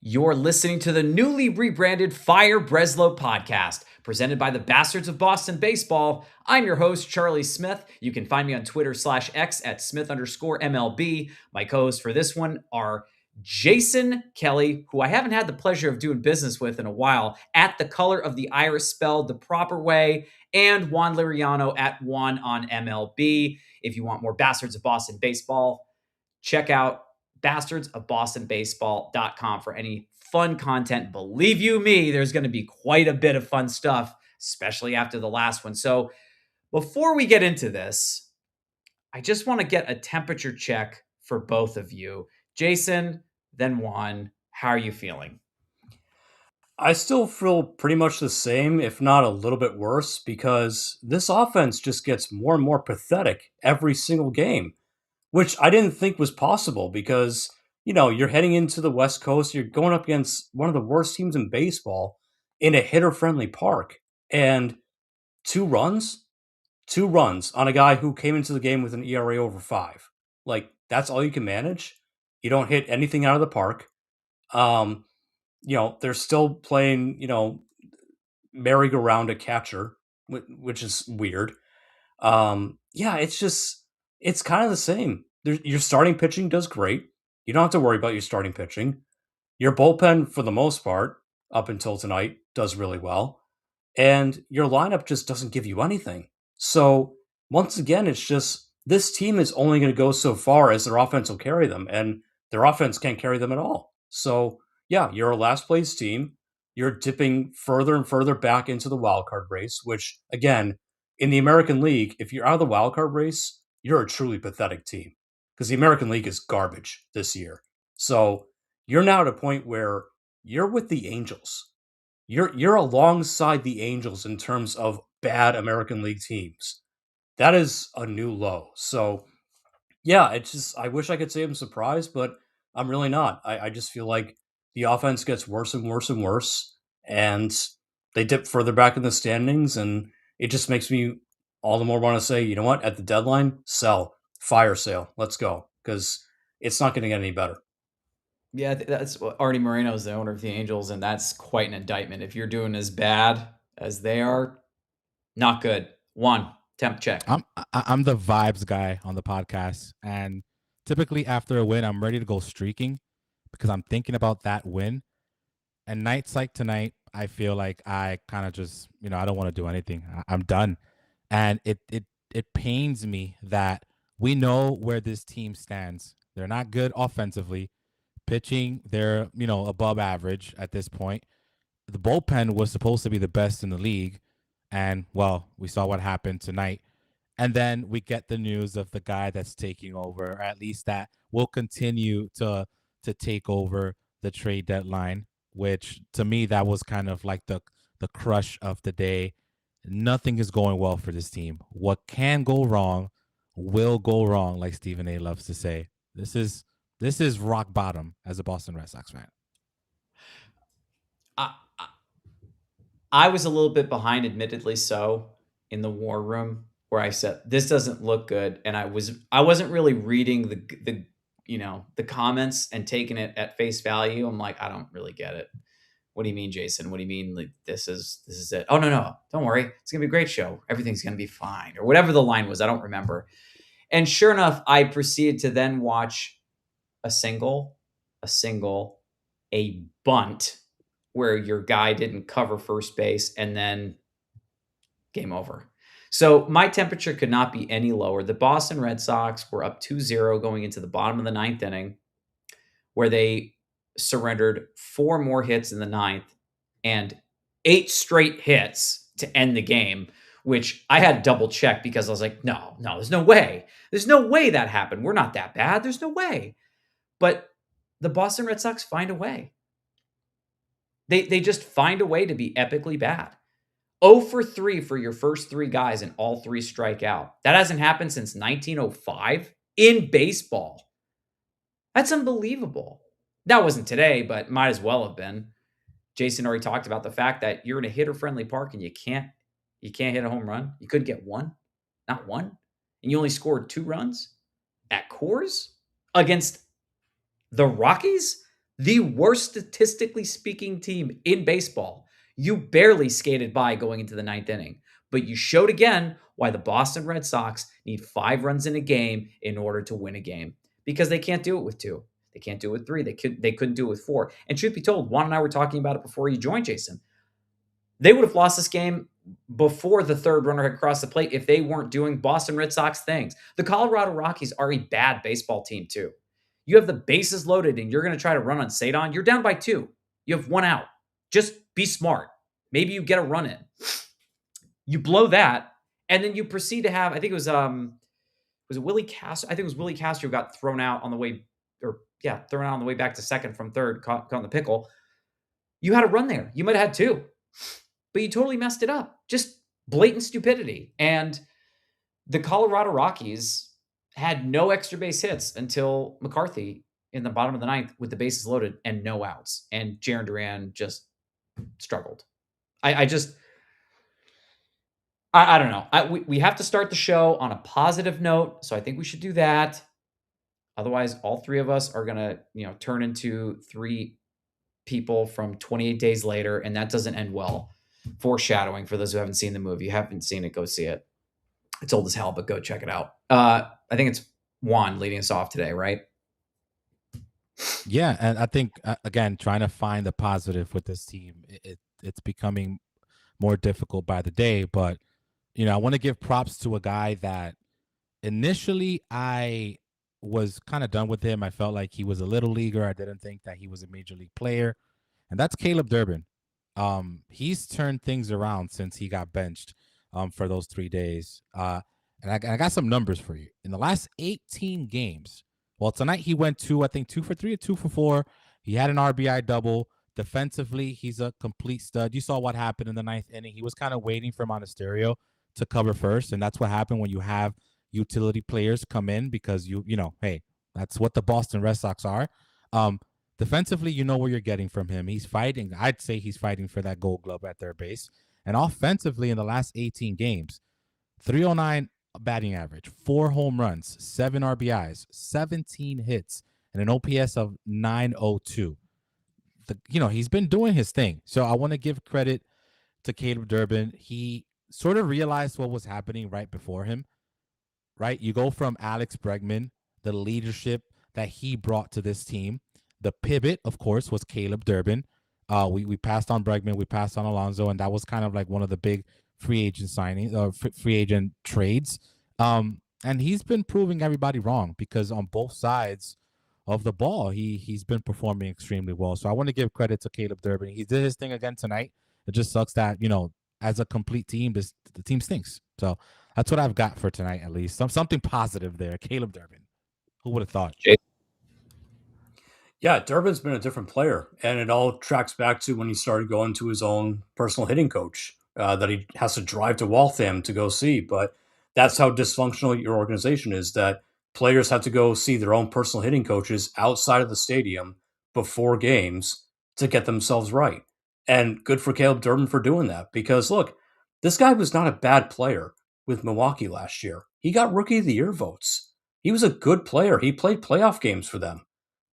You're listening to the newly rebranded Fire Breslow podcast, presented by the Bastards of Boston Baseball. I'm your host, Charlie Smith. You can find me on Twitter/X at Smith_MLB. My co-hosts for this one are Jason Kelly, who I haven't had the pleasure of doing business with in a while, at The Color of the Iris Spelled the Proper Way, and Juan Liriano at Juan on MLB. If you want more Bastards of Boston Baseball, check out bastardsofbostonbaseball.com for any fun content. Believe you me, there's going to be quite a bit of fun stuff, especially after the last one. So before we get into this, I just want to get a temperature check for both of you. Jason, then Juan, how are you feeling? I still feel pretty much the same, if not a little bit worse, because this offense just gets more and more pathetic every single game, which I didn't think was possible because, you're heading into the West Coast, you're going up against one of the worst teams in baseball in a hitter-friendly park. And two runs, two runs on a guy who came into the game with an ERA over 5. Like, that's all you can manage? You don't hit anything out of the park. Um, they're still playing, merry-go-round a catcher, which is weird. It's kind of the same. Your starting pitching does great. You don't have to worry about your starting pitching. Your bullpen, for the most part, up until tonight, does really well. And your lineup just doesn't give you anything. So, once again, it's just this team is only going to go so far as their offense will carry them, and their offense can't carry them at all. So, yeah, you're a last place team. You're dipping further and further back into the wild card race, which, again, in the American League, if you're out of the wild card race, you're a truly pathetic team because the American League is garbage this year. So you're now at a point where you're with the Angels. You're alongside the Angels in terms of bad American League teams. That is a new low. So yeah, it's just I wish I could say I'm surprised, but I'm really not. I just feel like the offense gets worse and worse and worse, and they dip further back in the standings, and it just makes me all the more want to say, you know what? At the deadline, sell, fire sale, let's go, because it's not going to get any better. Yeah, that's Artie Moreno's the owner of the Angels, and that's quite an indictment. If you're doing as bad as they are, not good. One, temp check. I'm the vibes guy on the podcast, and typically after a win, I'm ready to go streaking because I'm thinking about that win. And nights like tonight, I feel like I kind of just I don't want to do anything. I'm done, and it pains me that we know where this team stands. They're not good offensively. Pitching, they're above average at this point. The bullpen was supposed to be the best in the league, and well, we saw what happened tonight. And then we get the news of the guy that's taking over, or at least that will continue to take over the trade deadline, which to me that was kind of like the crush of the day. Nothing is going well for this team. What can go wrong will go wrong, like Stephen A loves to say. This is rock bottom as a Boston Red Sox fan. I, I was a little bit behind, admittedly so, in the war room where I said this doesn't look good, and I wasn't really reading the comments and taking it at face value. I'm like, I don't really get it. What do you mean, Jason? What do you mean? Like this is it? Oh no, don't worry, it's gonna be a great show. Everything's gonna be fine, or whatever the line was. I don't remember. And sure enough, I proceeded to then watch a single, a bunt where your guy didn't cover first base, and then game over. So my temperature could not be any lower. The Boston Red Sox were up 2-0 going into the bottom of the ninth inning, where they surrendered 4 more hits in the ninth and 8 straight hits to end the game, which I had to double check because I was like, no, there's no way. There's no way that happened. We're not that bad. There's no way. But the Boston Red Sox find a way. They just find a way to be epically bad. 0 for 3 for your first 3 guys, and all 3 strike out. That hasn't happened since 1905 in baseball. That's unbelievable. That wasn't today, but might as well have been. Jason already talked about the fact that you're in a hitter-friendly park and you can't hit a home run. You couldn't get one, not one, and you only scored 2 runs at Coors against the Rockies. The worst statistically speaking team in baseball. You barely skated by going into the ninth inning, but you showed again why the Boston Red Sox need 5 runs in a game in order to win a game because they can't do it with two. They can't do it with three. They couldn't do it with four. And truth be told, Juan and I were talking about it before you joined, Jason. They would have lost this game before the third runner had crossed the plate if they weren't doing Boston Red Sox things. The Colorado Rockies are a bad baseball team, too. You have the bases loaded and you're going to try to run on Sadon. You're down by 2. You have 1 out. Just be smart. Maybe you get a run in. You blow that, and then you proceed to have, I think it was it Willie Castro? I think it was Willie Castro who got thrown out on the way, or yeah, thrown out on the way back to second from third, caught in the pickle. You had a run there. You might have had 2, but you totally messed it up. Just blatant stupidity. And the Colorado Rockies had no extra base hits until McCarthy in the bottom of the ninth with the bases loaded and no outs. And Jarren Duran just struggled. I don't know. We have to start the show on a positive note, so I think we should do that. Otherwise, all 3 of us are gonna, turn into 3 people from 28 Days Later, and that doesn't end well. Foreshadowing for those who haven't seen the movie. If you haven't seen it, go see it. It's old as hell, but go check it out. I think it's Juan leading us off today, right? Yeah, and I think again, trying to find the positive with this team, it's becoming more difficult by the day. But I want to give props to a guy that initially I was kind of done with him. I felt like he was a little leaguer. I didn't think that he was a major league player, and that's Caleb Durbin. He's turned things around since he got benched for those 3 days. And I got some numbers for you. In the last 18 games, well, tonight he went I think 2 for 3 or 2 for 4. He had an RBI double. Defensively, he's a complete stud. You saw what happened in the ninth inning. He was kind of waiting for Monasterio to cover first, and that's what happened when you have utility players come in because hey, that's what the Boston Red Sox are. Defensively, you know where you're getting from him. He's fighting. I'd say he's fighting for that Gold Glove at third base. And offensively, in the last 18 games, 309 batting average, 4 home runs, 7 RBIs, 17 hits, and an OPS of 902. He's been doing his thing. So I want to give credit to Caleb Durbin. He sort of realized what was happening right before him, right? You go from Alex Bregman, the leadership that he brought to this team. The pivot, of course, was Caleb Durbin. We passed on Bregman, we passed on Alonso, and that was kind of like one of the big free agent signings, free agent trades. And he's been proving everybody wrong because on both sides of the ball, he's been performing extremely well. So I want to give credit to Caleb Durbin. He did his thing again tonight. It just sucks that as a complete team, the team stinks. So that's what I've got for tonight, at least. Something positive there. Caleb Durbin. Who would have thought? Yeah, Durbin's been a different player, and it all tracks back to when he started going to his own personal hitting coach that he has to drive to Waltham to go see. But that's how dysfunctional your organization is, that players have to go see their own personal hitting coaches outside of the stadium before games to get themselves right. And good for Caleb Durbin for doing that, because look, this guy was not a bad player with Milwaukee last year. He got Rookie of the Year votes. He was a good player. He played playoff games for them.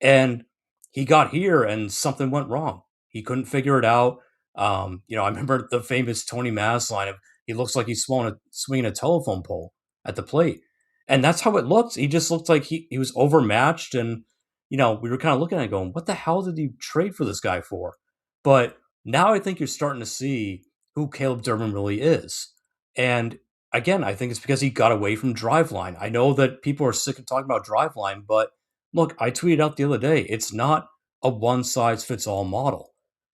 And he got here and something went wrong. He couldn't figure it out. I remember the famous Tony Maz line of, he looks like he's swinging a telephone pole at the plate. And that's how it looked. He just looked like he was overmatched. And, we were kind of looking at it going, what the hell did he trade for this guy for? But now I think you're starting to see who Caleb Durbin really is. And again, I think it's because he got away from Driveline. I know that people are sick of talking about Driveline, but look, I tweeted out the other day, it's not a one-size-fits-all model.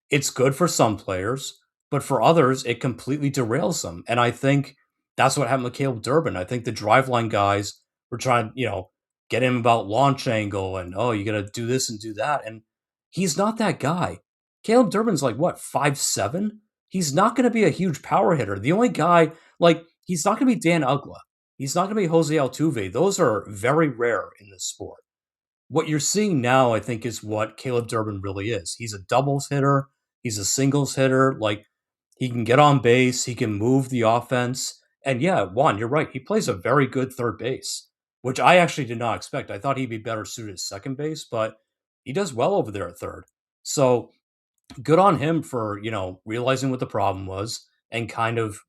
It's good for some players, but for others, it completely derails them. And I think that's what happened with Caleb Durbin. I think the Driveline guys were trying to, get him about launch angle and, oh, you got to do this and do that. And he's not that guy. Caleb Durbin's like, what, 5'7"? He's not going to be a huge power hitter. The only guy, he's not going to be Dan Ugla. He's not going to be Jose Altuve. Those are very rare in this sport. What you're seeing now, I think, is what Caleb Durbin really is. He's a doubles hitter. He's a singles hitter. He can get on base. He can move the offense. And yeah, Juan, you're right. He plays a very good third base, which I actually did not expect. I thought he'd be better suited at second base, but he does well over there at third. So good on him for, realizing what the problem was and kind of,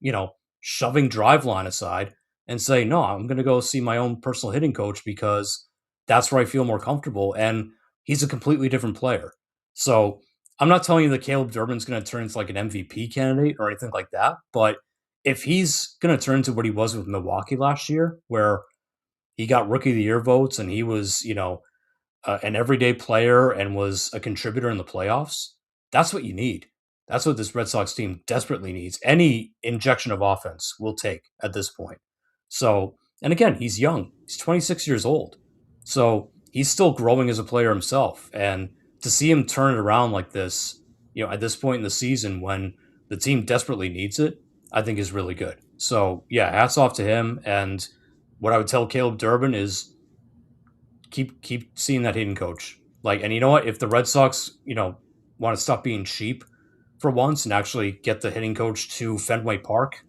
shoving Driveline aside and say, no, I'm going to go see my own personal hitting coach because that's where I feel more comfortable. And he's a completely different player. So I'm not telling you that Caleb Durbin's going to turn into like an MVP candidate or anything like that. But if he's going to turn into what he was with Milwaukee last year, where he got rookie of the year votes and he was, an everyday player and was a contributor in the playoffs, that's what you need. That's what this Red Sox team desperately needs. Any injection of offense will take at this point. So, and again, he's young. He's 26 years old. So he's still growing as a player himself. And to see him turn it around like this, at this point in the season when the team desperately needs it, I think is really good. So, yeah, hats off to him. And what I would tell Caleb Durbin is keep seeing that hitting coach. Like, and you know what? If the Red Sox, want to stop being cheap for once and actually get the hitting coach to Fenway Park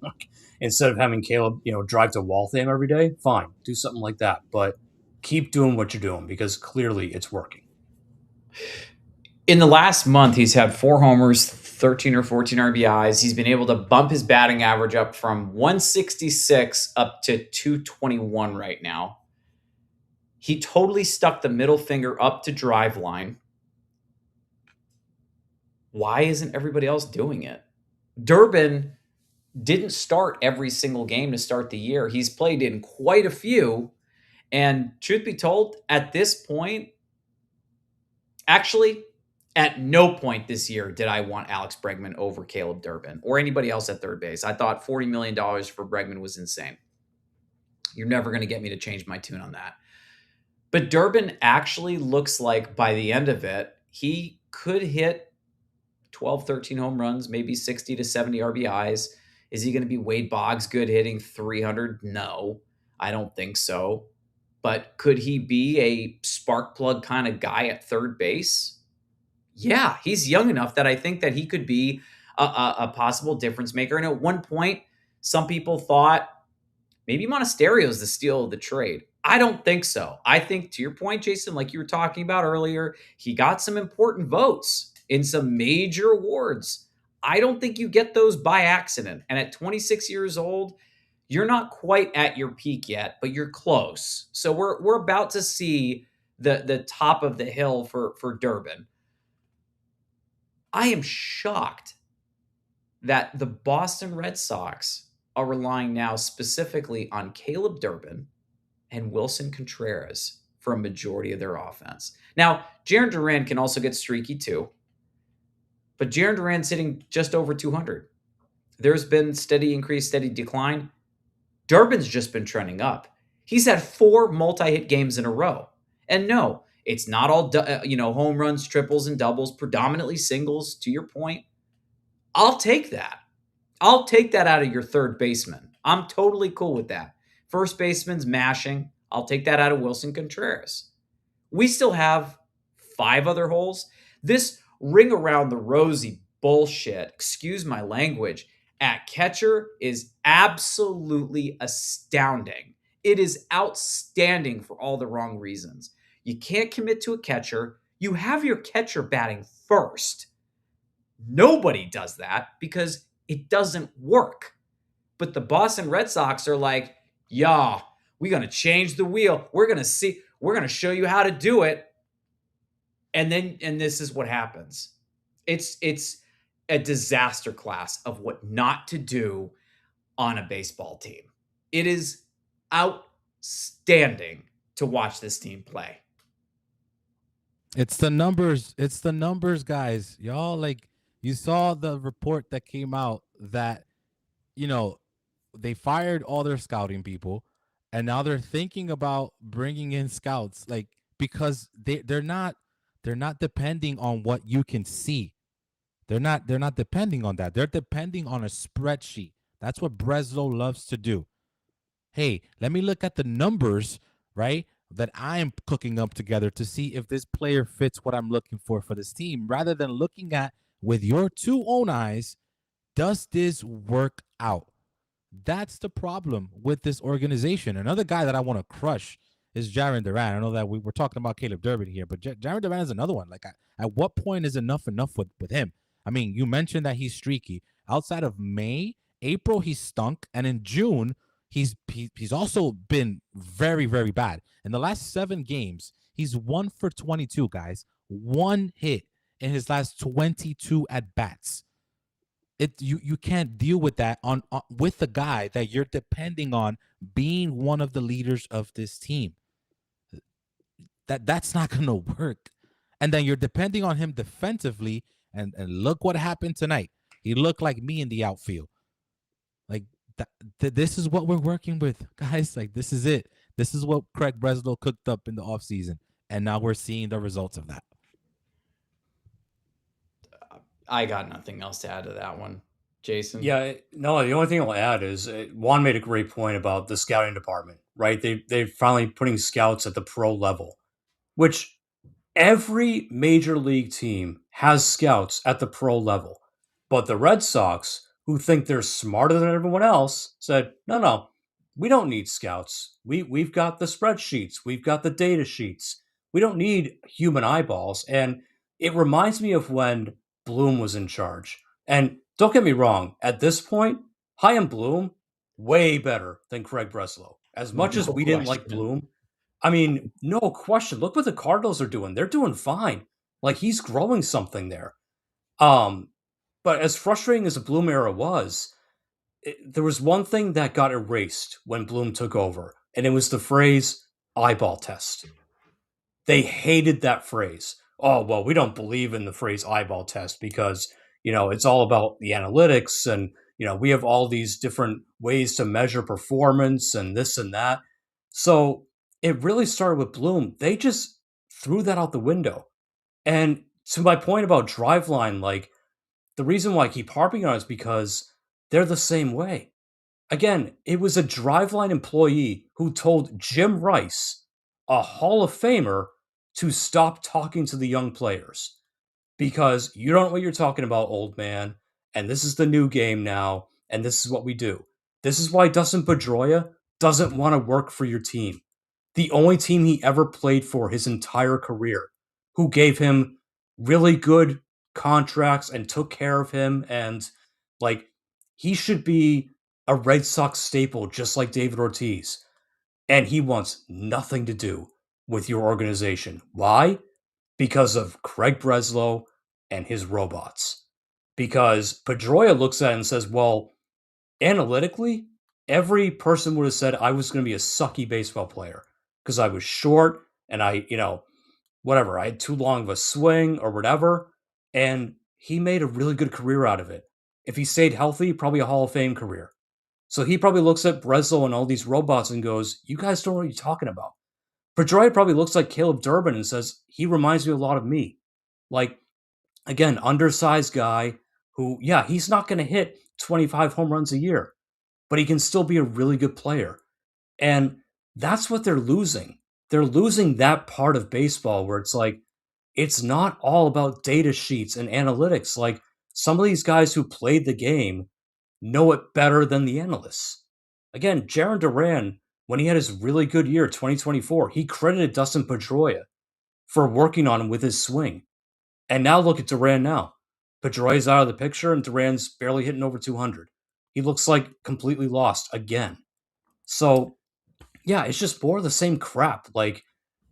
instead of having Caleb, drive to Waltham every day, fine, do something like that. But keep doing what you're doing because clearly it's working. In the last month, he's had 4 homers, 13 or 14 RBIs. He's been able to bump his batting average up from 166 up to 221 right now. He totally stuck the middle finger up to Driveline. Why isn't everybody else doing it? Durbin didn't start every single game to start the year. He's played in quite a few. And truth be told, at this point, actually, at no point this year did I want Alex Bregman over Caleb Durbin or anybody else at third base. I thought $40 million for Bregman was insane. You're never going to get me to change my tune on that. But Durbin actually looks like by the end of it, he could hit 12, 13 home runs, maybe 60 to 70 RBIs. Is he going to be Wade Boggs good hitting 300? No, I don't think so. But could he be a spark plug kind of guy at third base? Yeah, he's young enough that I think that he could be a possible difference maker. And at one point, some people thought maybe Monasterio is the steal of the trade. I don't think so. I think, to your point, Jason, like you were talking about earlier, he got some important votes in some major awards. I don't think you get those by accident. And at 26 years old, you're not quite at your peak yet, but you're close. So we're about to see the top of the hill for Durbin. I am shocked that the Boston Red Sox are relying now specifically on Caleb Durbin and Wilson Contreras for a majority of their offense. Now, Jarren Duran can also get streaky too, but Jarren Duran's hitting just over 200. There's been steady increase, steady decline. Durbin's just been trending up. He's had 4 multi-hit games in a row. And no, it's not all home runs, triples, and doubles, predominantly singles, to your point. I'll take that. I'll take that out of your third baseman. I'm totally cool with that. First baseman's mashing. I'll take that out of Wilson Contreras. We still have 5 other holes. This ring around the rosy bullshit, excuse my language, at catcher is absolutely astounding. It is outstanding for all the wrong reasons. You can't commit to a catcher. You have your catcher batting first. Nobody does that because it doesn't work. But the Boston Red Sox are like, yeah, we're going to change the wheel. We're going to show you how to do it. And this is what happens. It's a disaster class of what not to do on a baseball team. It is outstanding to watch this team play. It's the numbers. It's the numbers, guys. Y'all, like, you saw the report that came out that, they fired all their scouting people and now they're thinking about bringing in scouts, like, because they're not depending on what you can see. They're not depending on that. They're depending on a spreadsheet. That's what Breslow loves to do. Hey, let me look at the numbers, right, that I'm cooking up together to see if this player fits what I'm looking for this team, rather than looking at, with your 2 own eyes, does this work out? That's the problem with this organization. Another guy that I want to crush is Jarren Duran. I know that we were talking about Caleb Durbin here, but Jarren Duran is another one. Like, at what point is enough with him? I mean, you mentioned that he's streaky. Outside of May, April, he stunk, and in June, he's also been very, very bad. In the last 7 games, he's 1 for 22, guys. One hit in his last 22 at bats. You can't deal with that on with the guy that you're depending on being one of the leaders of this team. That's not gonna work. And then you're depending on him defensively, and look what happened tonight. He looked like me in the outfield. Like, this is what we're working with, guys. Like, this is it. This is what Craig Breslow cooked up in the offseason, and now we're seeing the results of that. I got nothing else to add to that one. Jason? Yeah, no, the only thing I'll add is Juan made a great point about the scouting department, right? They're finally putting scouts at the pro level, which every major league team has scouts at the pro level. But the Red Sox, who think they're smarter than everyone else, said, no, no, we don't need scouts. We've got the spreadsheets, we've got the data sheets. We don't need human eyeballs. And it reminds me of when Bloom was in charge. And don't get me wrong, at this point, Chaim Bloom, way better than Craig Breslow. As much as No we didn't like question. Bloom, I mean, no question. Look what the Cardinals are doing. They're doing fine. Like, he's growing something there. But as frustrating as the Bloom era was, there was one thing that got erased when Bloom took over, and it was the phrase eyeball test. They hated that phrase. Oh, well, we don't believe in the phrase eyeball test because, it's all about the analytics and, we have all these different ways to measure performance and this and that. So it really started with Bloom. They just threw that out the window. And to my point about Driveline, like, the reason why I keep harping on it is because they're the same way. Again, it was a Driveline employee who told Jim Rice, a Hall of Famer, to stop talking to the young players because you don't know what you're talking about, old man. And this is the new game now. And this is what we do. This is why Dustin Pedroia doesn't want to work for your team. The only team he ever played for his entire career, who gave him really good contracts and took care of him. And, like, he should be a Red Sox staple, just like David Ortiz. And he wants nothing to do with your organization. Why? Because of Craig Breslow and his robots. Because Pedroia looks at it and says, well, analytically, every person would have said I was going to be a sucky baseball player because I was short and I had too long of a swing or whatever. And he made a really good career out of it. If he stayed healthy, probably a Hall of Fame career. So he probably looks at Breslow and all these robots and goes, you guys don't know what you're talking about. Pedroia probably looks like Caleb Durbin and says, he reminds me a lot of me. Like, again, undersized guy who, yeah, he's not going to hit 25 home runs a year, but he can still be a really good player. And that's what they're losing. They're losing that part of baseball where it's like, it's not all about data sheets and analytics. Like, some of these guys who played the game know it better than the analysts. Again, Jarren Duran, when he had his really good year, 2024, he credited Dustin Pedroia for working on him with his swing. And now look at Duran now. Pedroia's out of the picture and Duran's barely hitting over 200. He looks like completely lost again. So, yeah, it's just more of the same crap. Like,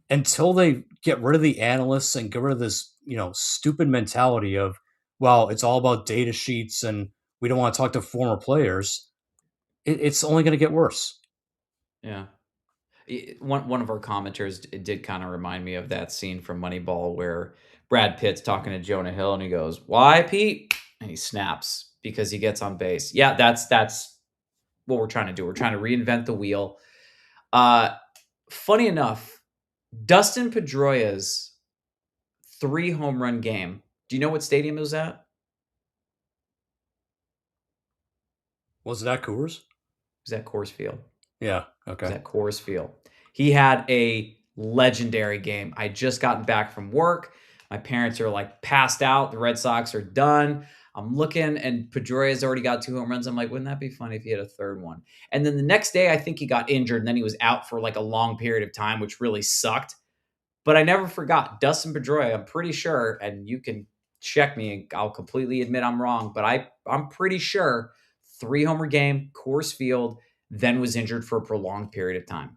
until they get rid of the analysts and get rid of this, stupid mentality of, well, it's all about data sheets and we don't want to talk to former players, it's only going to get worse. Yeah. One of our commenters did kind of remind me of that scene from Moneyball where Brad Pitt's talking to Jonah Hill and he goes, "Why, Pete?" And he snaps because he gets on base. Yeah, that's what we're trying to do. We're trying to reinvent the wheel. Funny enough, Dustin Pedroia's 3 home run game. Do you know what stadium it was at? Was it at Coors? It was at Coors Field. Yeah, It okay. was at Coors Field. He had a legendary game. I just gotten back from work. My parents are like passed out. The Red Sox are done. I'm looking, and Pedroia's already got 2 home runs. I'm like, wouldn't that be funny if he had a third one? And then the next day, I think he got injured, and then he was out for like a long period of time, which really sucked. But I never forgot Dustin Pedroia. I'm pretty sure, and you can check me, and I'll completely admit I'm wrong, but I'm pretty sure 3 homer game, Coors Field, then was injured for a prolonged period of time.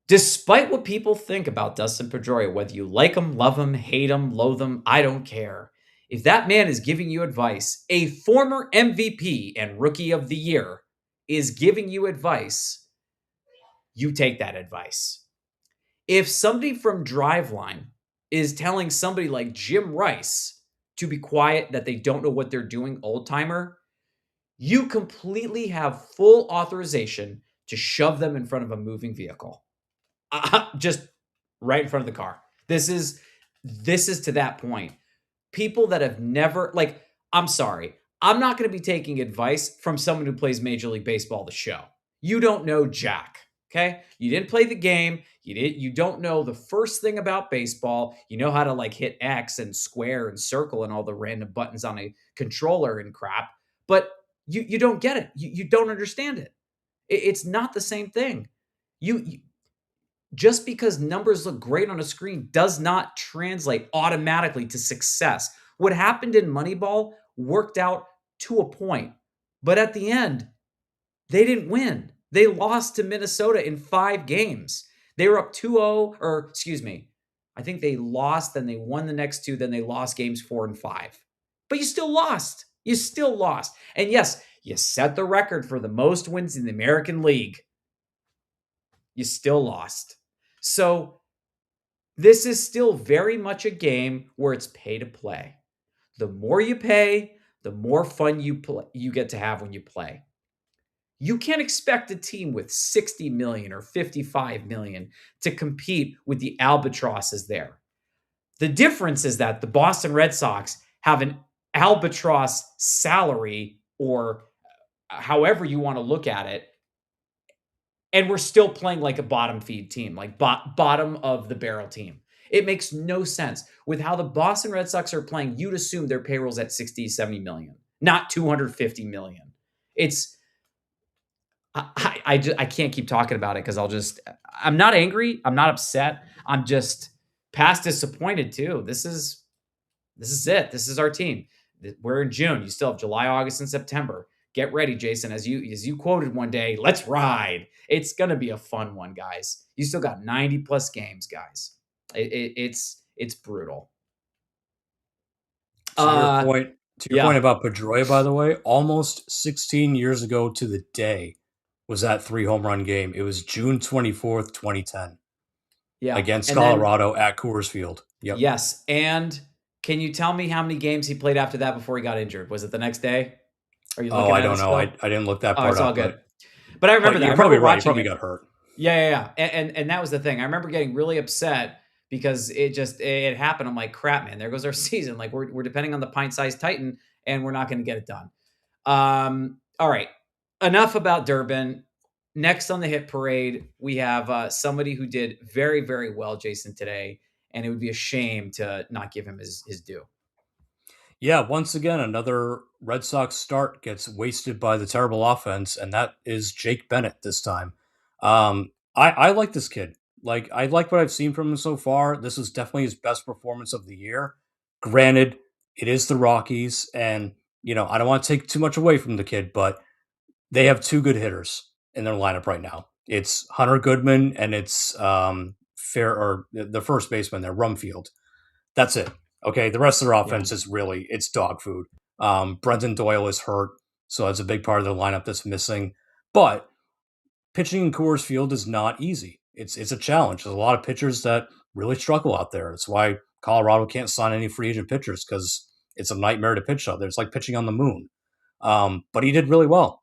Despite what people think about Dustin Pedroia, whether you like him, love him, hate him, loathe him, I don't care. If that man is giving you advice, a former MVP and Rookie of the Year is giving you advice, you take that advice. If somebody from Driveline is telling somebody like Jim Rice to be quiet, that they don't know what they're doing, old timer, you completely have full authorization to shove them in front of a moving vehicle. Just right in front of the car. This is to that point. People that have never, like, I'm sorry, I'm not going to be taking advice from someone who plays Major League Baseball, the show. You don't know jack. Okay, you didn't play the game. You don't know the first thing about baseball. You know how to like hit X and square and circle and all the random buttons on a controller and crap, but you don't get it. You don't understand it. It's not the same thing. You just because numbers look great on a screen does not translate automatically to success. What happened in Moneyball worked out to a point, but at the end, they didn't win. They lost to Minnesota in 5 games. They were up 2-0, or excuse me, I think they lost, then they won the next 2, then they lost games 4 and 5. But you still lost. You still lost. And yes, you set the record for the most wins in the American League. You still lost. So this is still very much a game where it's pay to play. The more you pay, the more fun you get to have when you play. You can't expect a team with 60 million or 55 million to compete with the albatrosses there. The difference is that the Boston Red Sox have an albatross salary, or however you want to look at it, and we're still playing like a bottom feed team, like bottom of the barrel team. It makes no sense. With how the Boston Red Sox are playing, you'd assume their payroll's at 60, 70 million, not 250 million. It's, I can't keep talking about it because I'm not angry. I'm not upset. I'm just past disappointed too. This is it. This is our team. We're in June. You still have July, August, and September. Get ready, Jason. As you quoted one day, let's ride. It's gonna be a fun one, guys. You still got 90 plus games, guys. It's brutal. To your point, Yeah, about Pedroia, by the way, almost 16 years ago to the day was that 3 home run game. It was June 24th, 2010, yeah. against And then Colorado at Coors Field. Yep. yes, and can you tell me how many games he played after that before he got injured? Was it the next day? Are you Oh, looking I at it don't know. I still? didn't look that Oh, part it's all up, good. But I remember but that. I you're remember probably right. He watching probably it. got hurt. Yeah. And that was the thing. I remember getting really upset because it happened. I'm like, crap, man, there goes our season. Like we're depending on the pint-sized Titan, and we're not going to get it done. All right. Enough about Durbin. Next on the hit parade, we have somebody who did very, very well, Jason, today, and it would be a shame to not give him his due. Yeah, once again, another Red Sox start gets wasted by the terrible offense, and that is Jake Bennett this time. I like this kid. Like, I like what I've seen from him so far. This is definitely his best performance of the year. Granted, it is the Rockies, and I don't want to take too much away from the kid, but they have 2 good hitters in their lineup right now. It's Hunter Goodman and it's Fair, or the first baseman there, Rumfield. That's it. Okay, the rest of their Yeah. offense is really, it's dog food. Brendan Doyle is hurt, so that's a big part of their lineup that's missing. But pitching in Coors Field is not easy. It's a challenge. There's a lot of pitchers that really struggle out there. That's why Colorado can't sign any free agent pitchers, because it's a nightmare to pitch out there. It's like pitching on the moon. But he did really well.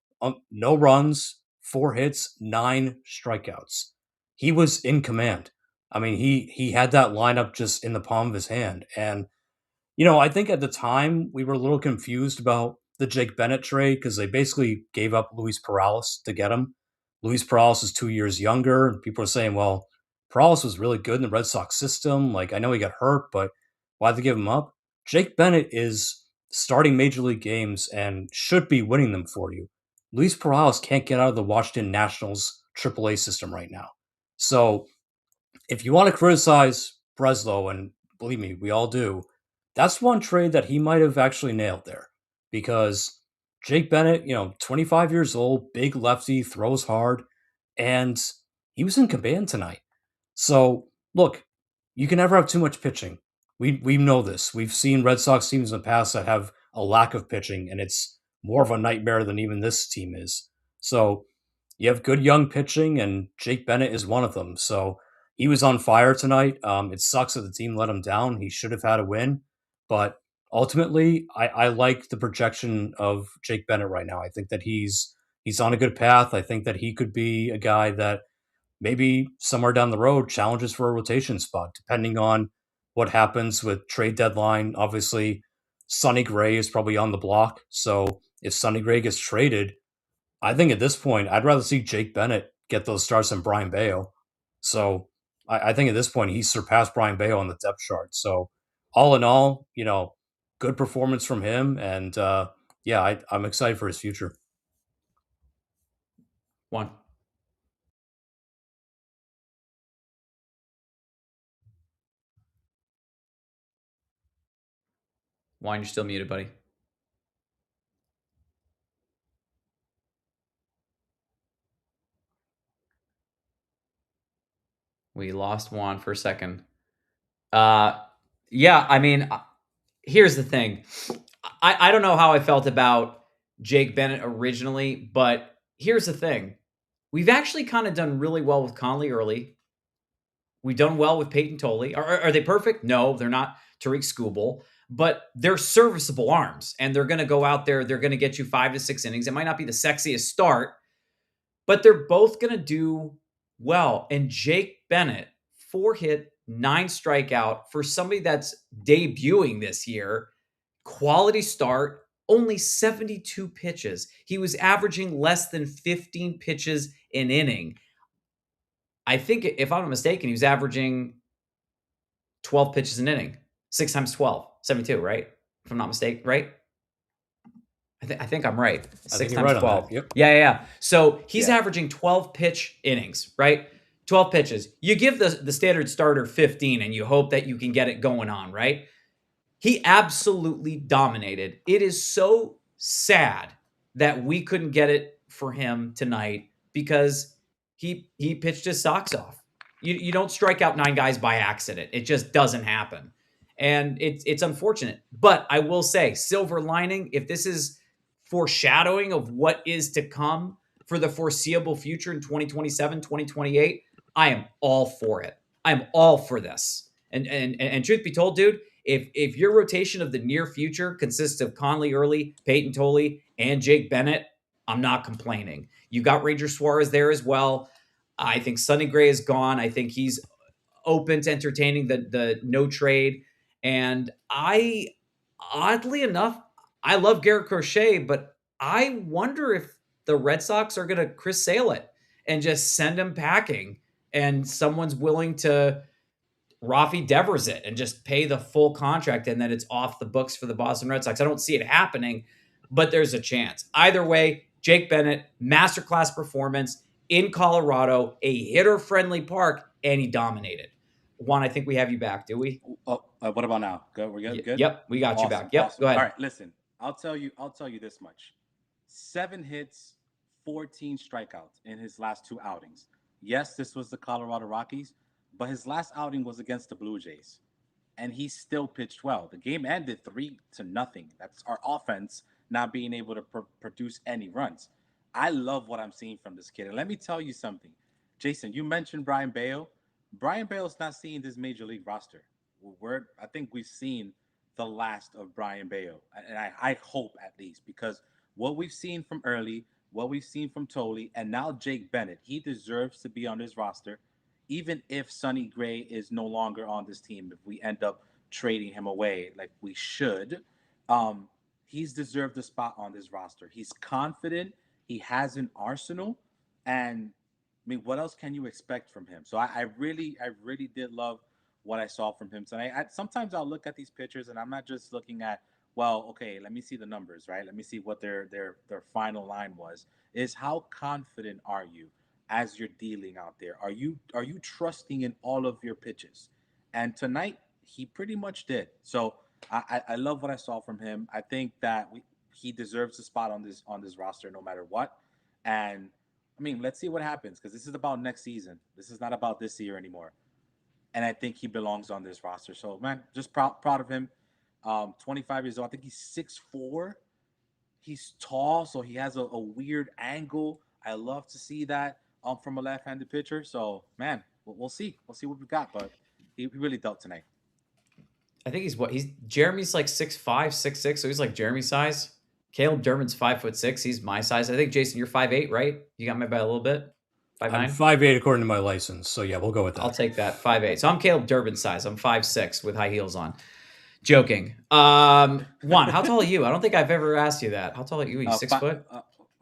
No runs, 4 hits, 9 strikeouts. He was in command. I mean, he had that lineup just in the palm of his hand. And I think at the time we were a little confused about the Jake Bennett trade because they basically gave up Luis Perales to get him. Luis Perales is 2 years younger, and people are saying, well, Perales was really good in the Red Sox system. Like, I know he got hurt, but why'd they give him up? Jake Bennett is starting major league games and should be winning them for you. Luis Perales can't get out of the Washington Nationals AAA system right now. So if you want to criticize Breslow, and believe me, we all do, that's one trade that he might have actually nailed there. Because Jake Bennett, 25 years old, big lefty, throws hard, and he was in command tonight. So look, you can never have too much pitching. We know this. We've seen Red Sox teams in the past that have a lack of pitching, and it's more of a nightmare than even this team is. So you have good young pitching, and Jake Bennett is one of them. So he was on fire tonight. It sucks that the team let him down. He should have had a win, but ultimately, I like the projection of Jake Bennett right now. I think that he's on a good path. I think that he could be a guy that maybe somewhere down the road challenges for a rotation spot, depending on what happens with trade deadline. Obviously, Sonny Gray is probably on the block. So if Sonny Gray gets traded, I think at this point, I'd rather see Jake Bennett get those starts than Brian Bayo. So I think at this point, he's surpassed Brian Bayo on the depth chart. So all in all, good performance from him. And yeah, I'm excited for his future. One. Juan, you're still muted, buddy. We lost Juan for a second. Yeah, I mean, here's the thing. I don't know how I felt about Jake Bennett originally, but here's the thing. We've actually kind of done really well with Conley early. We've done well with Peyton Tolley. Are they perfect? No, they're not Tariq Skubal, but they're serviceable arms, and they're going to go out there. They're going to get you 5 to 6 innings. It might not be the sexiest start, but they're both going to do well. And Jake Bennett, 4 hit, 9 strikeout for somebody that's debuting this year, quality start, only 72 pitches. He was averaging less than 15 pitches an inning. I think, if I'm not mistaken, he was averaging 12 pitches an inning. 6 times 12, 72, right? If I'm not mistaken, right? I think I'm right. I 6 think you're times right on 12. that. Yep. Yeah. So he's Yeah. averaging 12 pitch innings, right? 12 pitches. You give the standard starter 15 and you hope that you can get it going on, right? He absolutely dominated. It is so sad that we couldn't get it for him tonight because he pitched his socks off. You don't strike out 9 guys by accident. It just doesn't happen. And it's unfortunate. But I will say, silver lining, if this is foreshadowing of what is to come for the foreseeable future in 2027, 2028, I am all for it. I'm all for this. And truth be told, dude, if your rotation of the near future consists of Conley Early, Peyton Tolley, and Jake Bennett, I'm not complaining. You got Ranger Suarez there as well. I think Sonny Gray is gone. I think he's open to entertaining the no trade. And oddly enough, I love Garrett Crochet, but I wonder if the Red Sox are going to Chris Sale it and just send him packing, and someone's willing to Rafi Devers it and just pay the full contract, and then it's off the books for the Boston Red Sox. I don't see it happening, but there's a chance. Either way, Jake Bennett, masterclass performance in Colorado, a hitter-friendly park, and he dominated. Juan, I think we have you back, do we? Oh, what about now? Good. We're good. Good. Yep, we got you Awesome. back. Yep, Awesome. go ahead. All right. Listen, I'll tell you this much: 7 hits, 14 strikeouts in his last 2 outings. Yes, this was the Colorado Rockies, but his last outing was against the Blue Jays, and he still pitched well. The game ended 3-0. That's our offense not being able to produce any runs. I love what I'm seeing from this kid, and let me tell you something, Jason. You mentioned Brian Bale. Brian Bale's not seeing this major league roster. I think we've seen the last of Brian Bale, and I hope at least, because what we've seen from early, what we've seen from Tolley, and now Jake Bennett, he deserves to be on this roster, even if Sonny Gray is no longer on this team. If we end up trading him away, like we should, he's deserved a spot on this roster. He's confident. He has an arsenal, and I mean, what else can you expect from him? So I really did love what I saw from him tonight. Sometimes I'll look at these pictures and I'm not just looking at well, okay, let me see the numbers, right? Let me see what their final line was. Is how confident are you as you're dealing out there? Are you trusting in all of your pitches? And tonight he pretty much did. So I love what I saw from him. I think that he deserves a spot on this roster no matter what. And I mean, let's see what happens because this is about next season. This is not about this year anymore. And I think he belongs on this roster. So man, just proud of him. 25 years old. I think he's 6'4". He's tall, so he has a weird angle. I love to see that from a left-handed pitcher. So man, we'll see. We'll see what we got. But he really dealt tonight. I think he's Jeremy's like 6'5", 6'6", so he's like Jeremy size. Caleb Durbin's 5'6". He's my size. I think Jason, you're 5'8", right? You got me by a little bit. 5'9"? I'm 5'8" according to my license. So yeah, we'll go with that. I'll take that. 5'8". So I'm Caleb Durbin's size. I'm 5'6" with high heels on. Joking. Juan, how tall are you? I don't think I've ever asked you that. How tall are you? Are you 6 foot?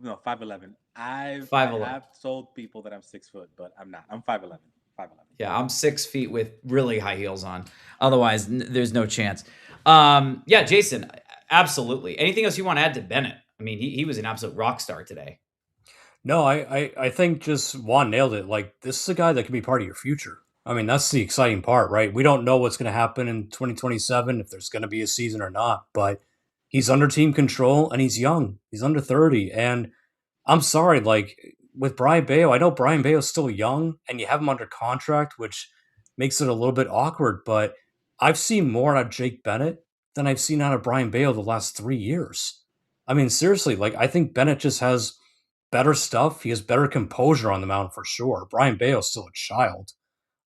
No, 5'11". I 5'11". have told people that I'm 6 foot, but I'm not. I'm 5'11". 5'11". Yeah, I'm 6 feet with really high heels on. Otherwise, there's no chance. Yeah, Jason, absolutely. Anything else you want to add to Bennett? I mean, he was an absolute rock star today. No, I think just Juan nailed it. Like, this is a guy that can be part of your future. I mean, that's the exciting part, right? We don't know what's going to happen in 2027, if there's going to be a season or not, but he's under team control and he's young. He's under 30. And I'm sorry, like, with Brian Bayo, I know Brian Bayo's still young and you have him under contract, which makes it a little bit awkward, but I've seen more out of Jake Bennett than I've seen out of Brian Bayo the last 3 years. I mean, seriously, like, I think Bennett just has better stuff. He has better composure on the mound for sure. Brian Bayo's still a child.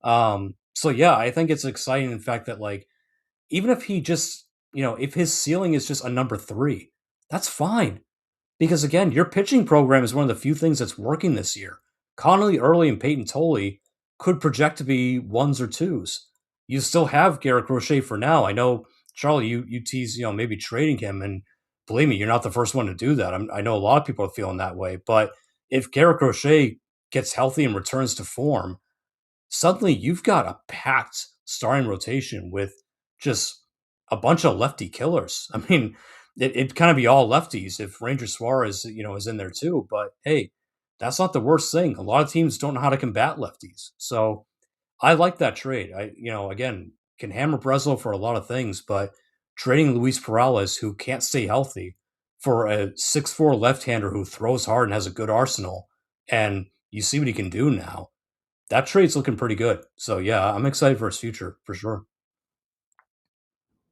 So yeah, I think it's exciting in fact that, like, even if he just, if his ceiling is just a number 3, that's fine. Because again, your pitching program is one of the few things that's working this year. Connolly, Early, and Peyton Tolley could project to be ones or twos. You still have Garrett Crochet for now. I know, Charlie, you tease, maybe trading him, and believe me, you're not the first one to do that. I know a lot of people are feeling that way. But if Garrett Crochet gets healthy and returns to form, suddenly you've got a packed starting rotation with just a bunch of lefty killers. I mean, it'd kind of be all lefties if Ranger Suarez, is in there too. But hey, that's not the worst thing. A lot of teams don't know how to combat lefties. So I like that trade. Again, can hammer Breslow for a lot of things, but trading Luis Perales, who can't stay healthy, for a 6'4" left-hander who throws hard and has a good arsenal, and you see what he can do now, that trade's looking pretty good. So yeah, I'm excited for his future for sure.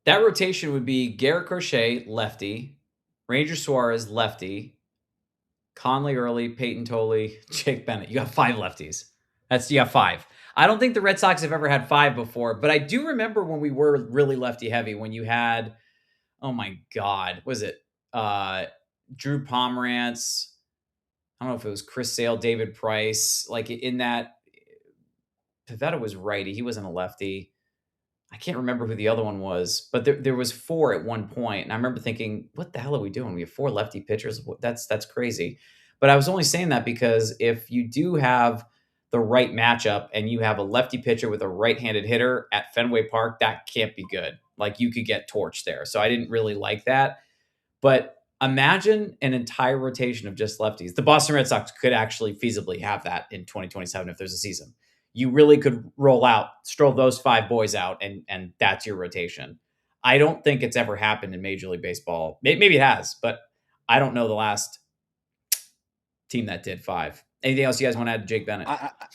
That rotation would be Garrett Crochet, lefty, Ranger Suarez, lefty, Conley Early, Peyton Tolley, Jake Bennett. You got 5 lefties. You got 5. I don't think the Red Sox have ever had 5 before, but I do remember when we were really lefty heavy, when you had, oh my God, was it Drew Pomerantz? I don't know if it was Chris Sale, David Price. Like in that, Pivetta was righty. He wasn't a lefty. I can't remember who the other one was, but there was 4 at one point, and I remember thinking, "What the hell are we doing? We have 4 lefty pitchers. That's crazy." But I was only saying that because if you do have the right matchup and you have a lefty pitcher with a right-handed hitter at Fenway Park, that can't be good. Like you could get torched there. So I didn't really like that. But imagine an entire rotation of just lefties. The Boston Red Sox could actually feasibly have that in 2027 if there's a season. You really could stroll those 5 boys out, and that's your rotation. I don't think it's ever happened in Major League Baseball. Maybe it has, but I don't know the last team that did 5. Anything else you guys want to add to Jake Bennett?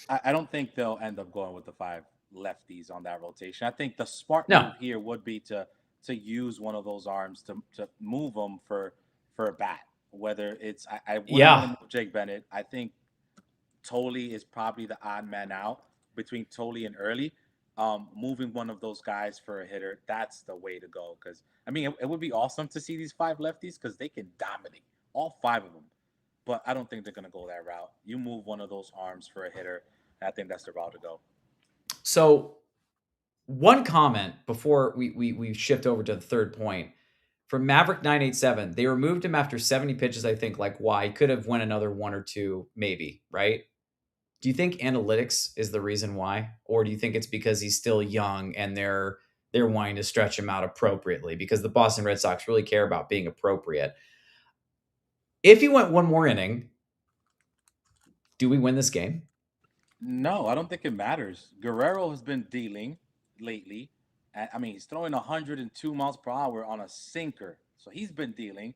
I don't think they'll end up going with the 5 lefties on that rotation. I think the smart No. move here would be to use one of those arms to move them for a bat. Whether it's I wouldn't want to move Jake Bennett. I think Tolley is probably the odd man out between Tolley and Early. Moving one of those guys for a hitter, that's the way to go. Because I mean, it would be awesome to see these 5 lefties because they can dominate, all 5 of them. But I don't think they're going to go that route. You move one of those arms for a hitter, I think that's the route to go. So, one comment before we shift over to the third point. From Maverick 987, they removed him after 70 pitches, I think. Like, why? He could have went another 1 or 2, maybe, right? Do you think analytics is the reason why? Or do you think it's because he's still young and they're they're wanting to stretch him out appropriately because the Boston Red Sox really care about being appropriate. If he went one more inning, do we win this game? No, I don't think it matters. Guerrero has been dealing lately. I mean, he's throwing 102 miles per hour on a sinker. So he's been dealing.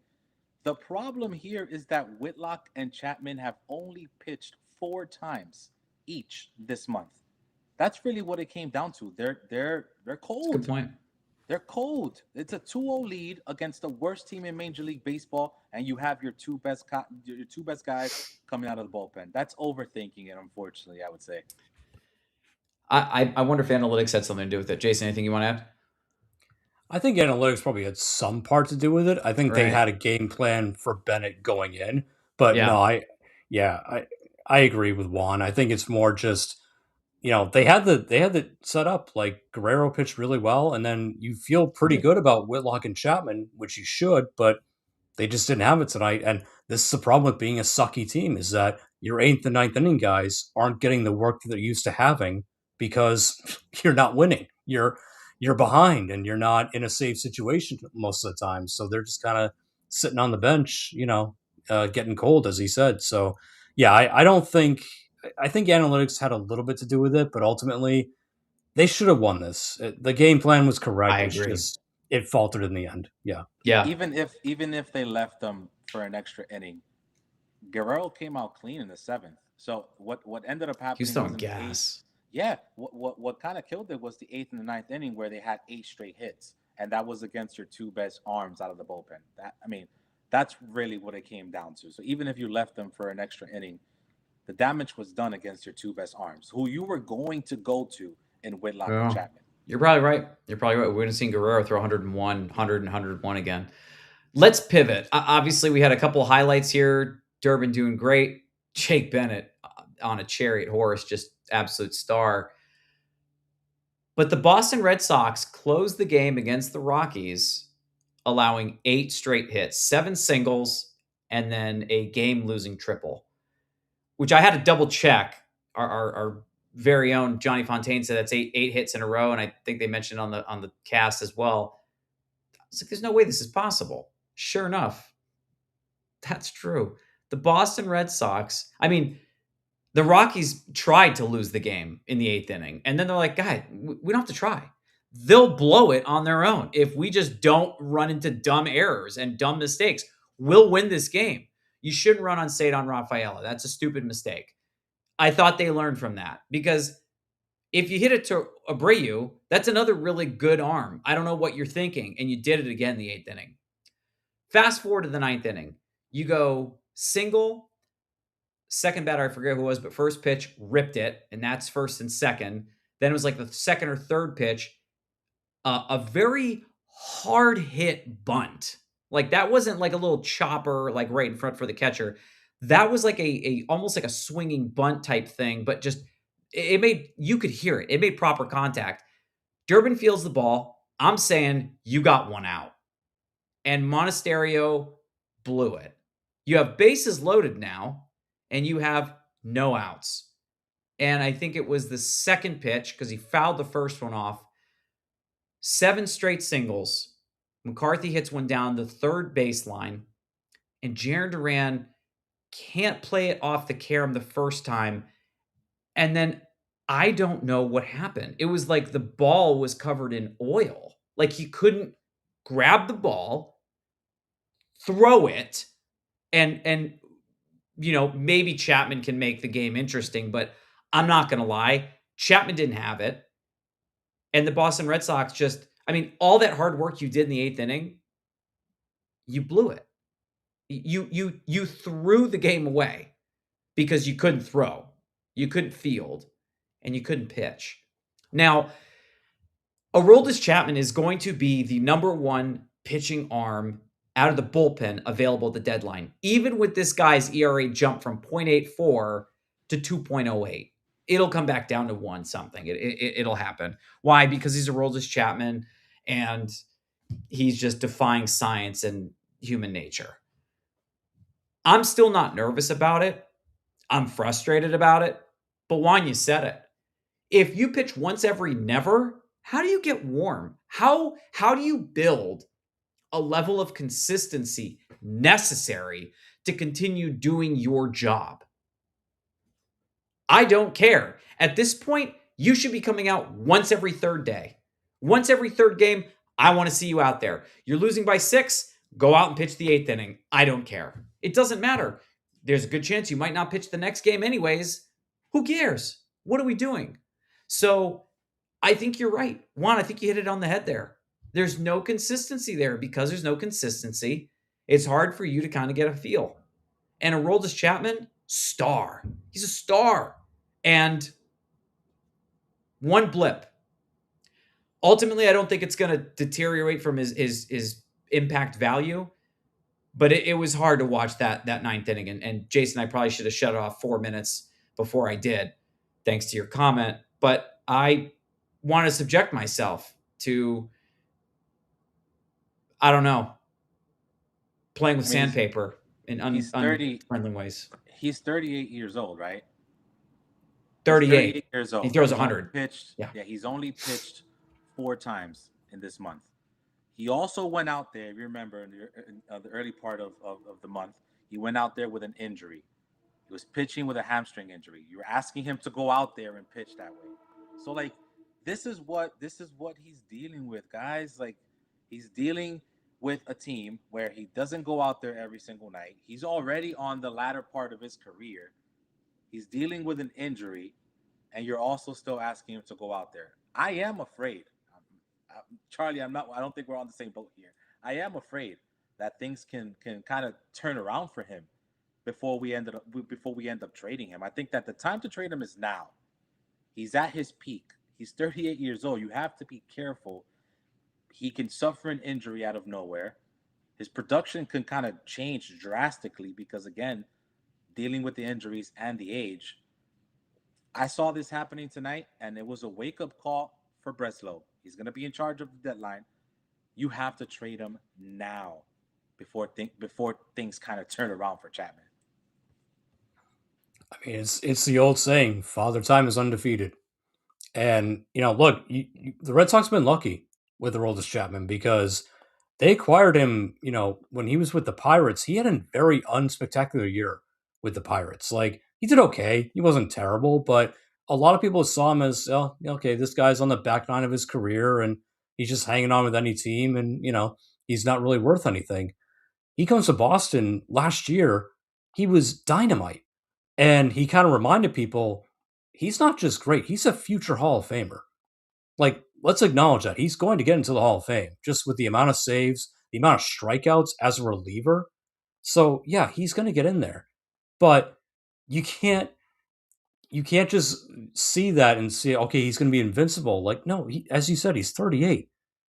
The problem here is that Whitlock and Chapman have only pitched 4 times each this month. That's really what it came down to. They're That's a cold. good point. They're cold. It's a 2-0 lead against the worst team in Major League Baseball, and you have your two best guys coming out of the bullpen. That's overthinking it, unfortunately, I would say. I wonder if analytics had something to do with it. Jason, anything you want to add? I think analytics probably had some part to do with it. I think they Right. had a game plan for Bennett going in, but Yeah. no, I agree with Juan. I think it's more just, they had the set up. Like, Guerrero pitched really well, and then you feel pretty good about Whitlock and Chapman, which you should, but they just didn't have it tonight. And this is the problem with being a sucky team, is that your eighth and ninth inning guys aren't getting the work that they're used to having because you're not winning. You're behind and you're not in a safe situation most of the time. So they're just kind of sitting on the bench, getting cold, as he said. So yeah, I think analytics had a little bit to do with it, but ultimately they should have won this. The game plan was correct. I It's agree. just it faltered in the end. Yeah. Yeah. Even if they left them for an extra inning, Guerrero came out clean in the 7th. So what ended up He happening was throwing was in the 8th. gas. Yeah, what kind of killed it was the 8th and the 9th inning where they had 8 straight hits, and that was against your 2 best arms out of the bullpen. That's really what it came down to. So even if you left them for an extra inning, the damage was done against your 2 best arms, who you were going to go to in Whitlock and Chapman. You're probably right. We're going to see Guerrero throw 101, 100, and 101 again. Let's pivot. Obviously, we had a couple of highlights here. Durbin doing great. Jake Bennett on a chariot horse, just absolute star. But the Boston Red Sox closed the game against the Rockies, allowing 8 straight hits, 7 singles, and then a game-losing triple, which I had to double check. Our very own Johnny Fontaine said that's eight hits in a row, and I think they mentioned on the cast as well. I was like, there's no way this is possible. Sure enough, that's true. The Boston Red Sox, the Rockies tried to lose the game in the 8th inning, and then they're like, guys, we don't have to try. They'll blow it on their own. If we just don't run into dumb errors and dumb mistakes, we'll win this game. You shouldn't run on Cedar Rafaela. That's a stupid mistake. I thought they learned from that, because if you hit it to Abreu, that's another really good arm. I don't know what you're thinking, and you did it again in the 8th inning. Fast forward to the 9th inning. You go single, second batter, I forget who it was, but first pitch, ripped it, and that's first and second. Then it was like the second or third pitch, a very hard hit bunt. Like, that wasn't like a little chopper, like right in front for the catcher. That was like a almost like a swinging bunt type thing, but just you could hear it. It made proper contact. Durbin fields the ball. I'm saying you got one out. And Monasterio blew it. You have bases loaded now, and you have no outs. And I think it was the second pitch, because he fouled the first one off. 7 straight singles. McCarthy hits one down the third baseline, and Jarren Duran can't play it off the carom the first time. And then I don't know what happened. It was like the ball was covered in oil. Like, he couldn't grab the ball, throw it, and maybe Chapman can make the game interesting, but I'm not going to lie. Chapman didn't have it. And the Boston Red Sox just, all that hard work you did in the 8th inning, you blew it. You threw the game away because you couldn't throw, you couldn't field, and you couldn't pitch. Now, Aroldis Chapman is going to be the number 1 pitching arm out of the bullpen available at the deadline, even with this guy's ERA jump from 0.84 to 2.08. It'll come back down to 1 something. It'll happen. Why? Because he's Aroldis Chapman, and he's just defying science and human nature. I'm still not nervous about it. I'm frustrated about it. But Juan, you said it. If you pitch once every never, how do you get warm? How do you build a level of consistency necessary to continue doing your job? I don't care. At this point, you should be coming out once every third day. Once every third game, I want to see you out there. You're losing by 6, go out and pitch the 8th inning. I don't care. It doesn't matter. There's a good chance you might not pitch the next game anyways. Who cares? What are we doing? So I think you're right. Juan, I think you hit it on the head there. There's no consistency there. Because there's no consistency, it's hard for you to kind of get a feel. And Aroldis Chapman, star. He's a star. And one blip. Ultimately, I don't think it's going to deteriorate from his impact value. But it was hard to watch that 9th inning. And Jason, I probably should have shut it off 4 minutes before I did, thanks to your comment. But I want to subject myself to, I don't know, playing with sandpaper in unfriendly ways. He's 38 years old, right? 38 years old. He throws 100. He's only pitched 4 times in this month. He also went out there, if you remember, in the early part of the month, he went out there with an injury. He was pitching with a hamstring injury. You were asking him to go out there and pitch that way. So, like, this is what he's dealing with, guys. Like, he's dealing with a team where he doesn't go out there every single night. He's already on the latter part of his career. He's dealing with an injury, and you're also still asking him to go out there. I am afraid. Charlie, I don't think we're on the same boat here. I am afraid that things can kind of turn around for him before we end up trading him. I think that the time to trade him is now. He's at his peak. He's 38 years old. You have to be careful. He can suffer an injury out of nowhere. His production can kind of change drastically because, again, dealing with the injuries and the age. I saw this happening tonight, and it was a wake-up call for Breslow. He's going to be in charge of the deadline. You have to trade him now before things kind of turn around for Chapman. I mean, it's the old saying, Father Time is undefeated. And, look, the Red Sox have been lucky with Aroldis Chapman because they acquired him, when he was with the Pirates. He had a very unspectacular year with the Pirates. Like, he did okay. He wasn't terrible, but a lot of people saw him as, oh, okay, this guy's on the back nine of his career and he's just hanging on with any team and, he's not really worth anything. He comes to Boston last year. He was dynamite. And he kind of reminded people, he's not just great. He's a future Hall of Famer. Like, let's acknowledge that. He's going to get into the Hall of Fame just with the amount of saves, the amount of strikeouts as a reliever. So, yeah, he's going to get in there. But you can't just see that and say, okay, he's going to be invincible. Like, no, as you said, he's 38.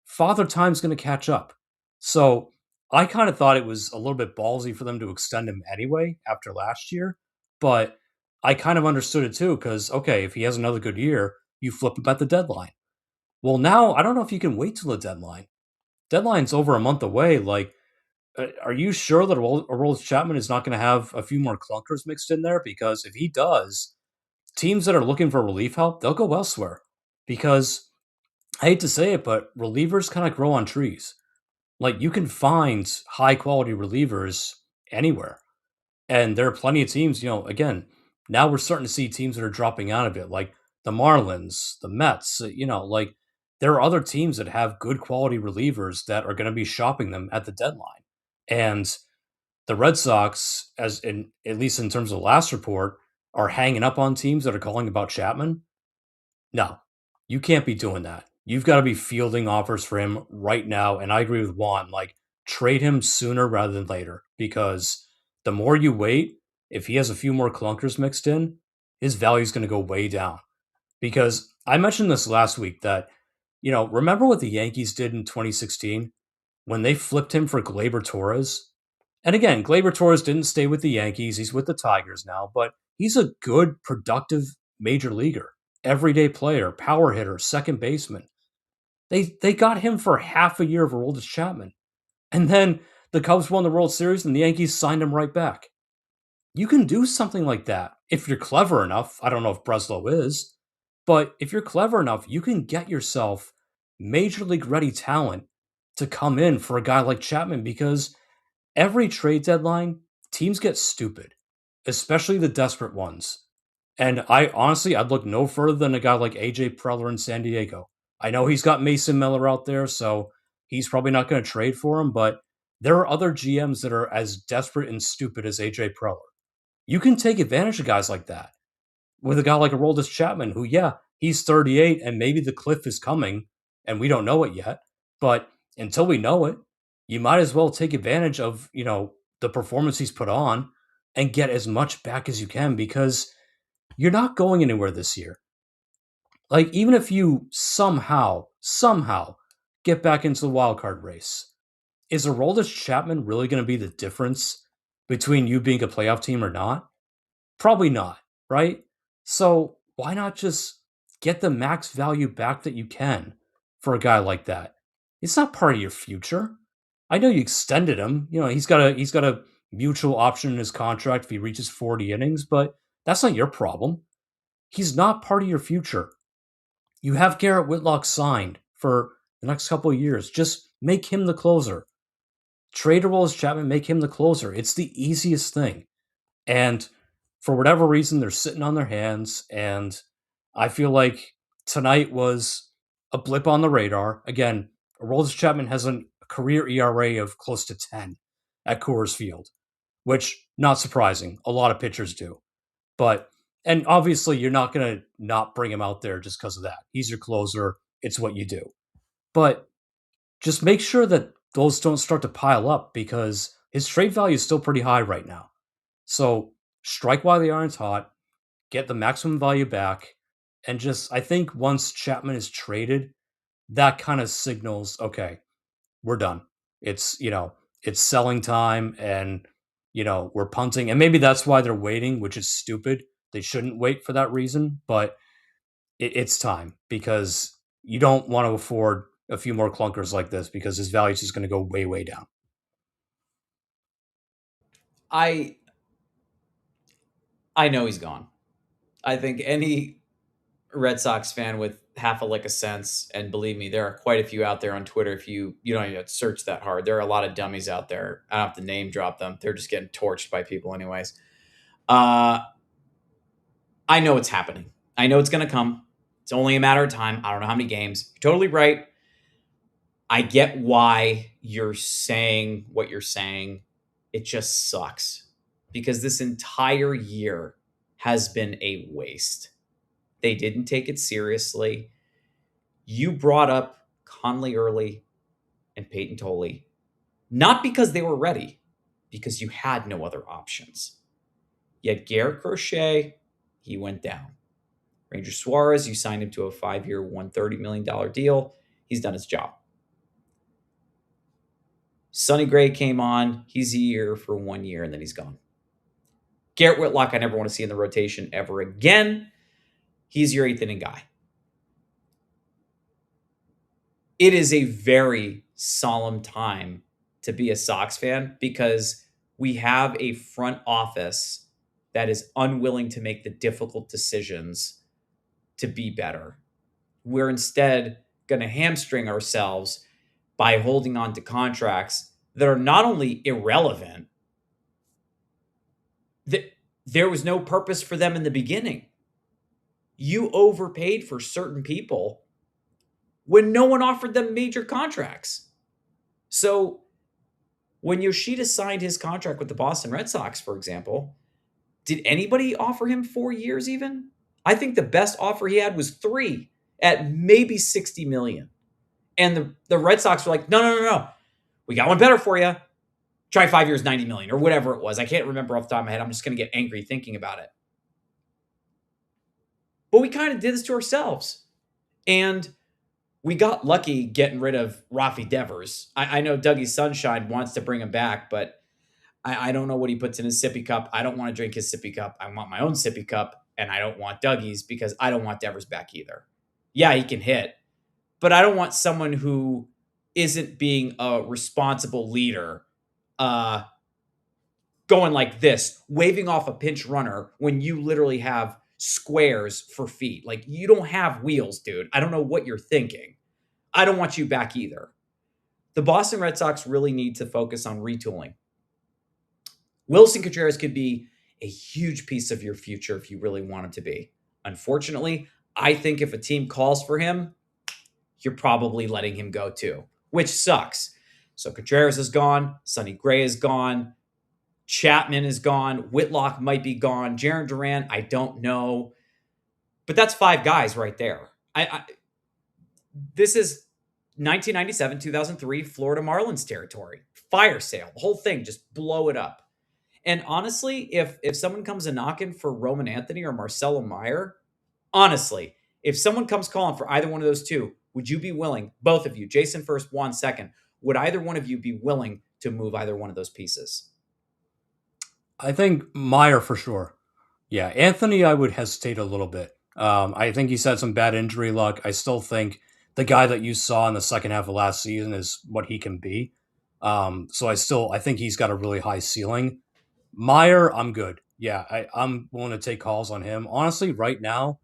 Father Time's going to catch up. So I kind of thought it was a little bit ballsy for them to extend him anyway after last year. But I kind of understood it too because, okay, if he has another good year, you flip him at the deadline. Well, now I don't know if you can wait till the deadline. Deadline's over a month away. Like, are you sure that Aroldis Chapman is not going to have a few more clunkers mixed in there? Because if he does, teams that are looking for relief help, they'll go elsewhere. Because I hate to say it, but relievers kind of grow on trees. Like, you can find high quality relievers anywhere. And there are plenty of teams, again, now we're starting to see teams that are dropping out of it, like the Marlins, the Mets, like there are other teams that have good quality relievers that are going to be shopping them at the deadline. And the Red Sox, at least in terms of the last report, are hanging up on teams that are calling about Chapman. No, you can't be doing that. You've got to be fielding offers for him right now. And I agree with Juan, like trade him sooner rather than later because the more you wait, if he has a few more clunkers mixed in, his value is going to go way down. Because I mentioned this last week that, remember what the Yankees did in 2016 when they flipped him for Gleyber Torres? And again, Gleyber Torres didn't stay with the Yankees. He's with the Tigers now, but he's a good, productive major leaguer, everyday player, power hitter, second baseman. They got him for half a year of Aroldis Chapman. And then the Cubs won the World Series and the Yankees signed him right back. You can do something like that if you're clever enough. I don't know if Breslow is, but if you're clever enough, you can get yourself major league ready talent to come in for a guy like Chapman because every trade deadline, teams get stupid, especially the desperate ones. And I'd look no further than a guy like AJ Preller in San Diego. I know he's got Mason Miller out there, so he's probably not going to trade for him, but there are other GMs that are as desperate and stupid as AJ Preller. You can take advantage of guys like that with a guy like Aroldis Chapman, who, yeah, he's 38 and maybe the cliff is coming and we don't know it yet. But until we know it, you might as well take advantage of, the performance he's put on and get as much back as you can because you're not going anywhere this year. Like, even if you somehow get back into the wild card race, is Aroldis Chapman really going to be the difference between you being a playoff team or not? Probably not, right? So why not just get the max value back that you can for a guy like that? It's not part of your future. I know you extended him. He's got a mutual option in his contract if he reaches 40 innings, but that's not your problem. He's not part of your future. You have Garrett Whitlock signed for the next couple of years. Just make him the closer. Trade Aroldis Chapman, make him the closer. It's the easiest thing. And for whatever reason, they're sitting on their hands. And I feel like tonight was a blip on the radar. Again, Aroldis Chapman has a career ERA of close to 10 at Coors Field, which, not surprising. A lot of pitchers do. And obviously, you're not going to not bring him out there just because of that. He's your closer. It's what you do. But just make sure that those don't start to pile up because his trade value is still pretty high right now. So strike while the iron's hot, get the maximum value back, and I think once Chapman is traded, that kind of signals, okay, we're done. It's selling time and, we're punting. And maybe that's why they're waiting, which is stupid. They shouldn't wait for that reason, but it's time because you don't want to afford a few more clunkers like this because his value is just going to go way, way down. I know he's gone. I think any Red Sox fan with half a lick of sense, and believe me, there are quite a few out there on Twitter. If you don't even have to search that hard, there are a lot of dummies out there. I don't have to name drop them. They're just getting torched by people, anyways. I know it's happening. I know it's going to come. It's only a matter of time. I don't know how many games. You're totally right. I get why you're saying what you're saying. It just sucks because this entire year has been a waste. They didn't take it seriously. You brought up Conley early and Peyton Tolley, not because they were ready, because you had no other options. Yet Garrett Crochet, he went down. Ranger Suarez, you signed him to a 5-year, $130 million deal. He's done his job. Sonny Gray came on. He's here for 1 year, and then he's gone. Garrett Whitlock, I never want to see in the rotation ever again. He's your 8th inning guy. It is a very solemn time to be a Sox fan because we have a front office that is unwilling to make the difficult decisions to be better. We're instead going to hamstring ourselves by holding on to contracts that are not only irrelevant, that there was no purpose for them in the beginning. You overpaid for certain people when no one offered them major contracts. So when Yoshida signed his contract with the Boston Red Sox, for example, did anybody offer him 4 years even? I think the best offer he had was 3 at maybe $60 million. And the Red Sox were like, no. We got one better for you. Try 5 years, $90 million or whatever it was. I can't remember off the top of my head. I'm just going to get angry thinking about it. But we kind of did this to ourselves. And we got lucky getting rid of Rafi Devers. I know Dougie Sunshine wants to bring him back, but I don't know what he puts in his sippy cup. I don't want to drink his sippy cup. I want my own sippy cup, and I don't want Dougie's because I don't want Devers back either. Yeah, he can hit, but I don't want someone who isn't being a responsible leader going like this, waving off a pinch runner when you literally have squares for feet. Like, you don't have wheels, dude. I don't know what you're thinking. I don't want you back either. The Boston Red Sox really need to focus on retooling. Wilson Contreras could be a huge piece of your future if you really want him to be. Unfortunately, I think if a team calls for him, you're probably letting him go too, which sucks. So Contreras is gone. Sonny Gray is gone. Chapman is gone. Whitlock might be gone. Jarren Duran, I don't know. But that's 5 guys right there. This is 1997, 2003 Florida Marlins territory. Fire sale. The whole thing, just blow it up. And honestly, if someone comes a knocking for Roman Anthony or Marcelo Meyer, honestly, if someone comes calling for either one of those two, would you be willing, both of you, Jason first, Juan second, would either one of you be willing to move either one of those pieces? I think Meyer for sure. Yeah, Anthony, I would hesitate a little bit. I think he's had some bad injury luck. I still think the guy that you saw in the second half of last season is what he can be. So I think he's got a really high ceiling. Meyer, I'm good. Yeah, I'm willing to take calls on him. Honestly, right now,